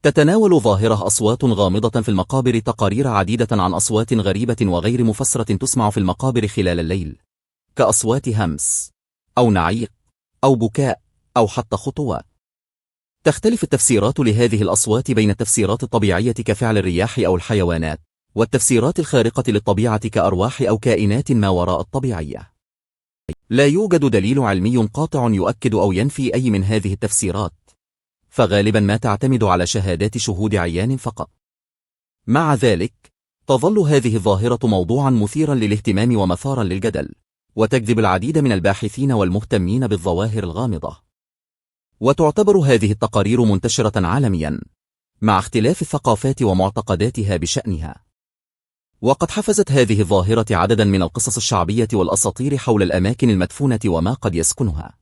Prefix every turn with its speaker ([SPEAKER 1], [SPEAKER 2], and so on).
[SPEAKER 1] تتناول ظاهرة أصوات غامضة في المقابر تقارير عديدة عن أصوات غريبة وغير مفسرة تسمع في المقابر خلال الليل، كأصوات همس أو نعيق أو بكاء أو حتى خطوات. تختلف التفسيرات لهذه الأصوات بين التفسيرات الطبيعية كفعل الرياح أو الحيوانات، والتفسيرات الخارقة للطبيعة كأرواح أو كائنات ما وراء الطبيعية. لا يوجد دليل علمي قاطع يؤكد أو ينفي أي من هذه التفسيرات، فغالبا ما تعتمد على شهادات شهود عيان فقط. مع ذلك، تظل هذه الظاهرة موضوعا مثيرا للاهتمام ومثارا للجدل، وتجذب العديد من الباحثين والمهتمين بالظواهر الغامضة. وتعتبر هذه التقارير منتشرة عالميا، مع اختلاف الثقافات ومعتقداتها بشأنها. وقد حفزت هذه الظاهرة عددا من القصص الشعبية والأساطير حول الأماكن المدفونة وما قد يسكنها.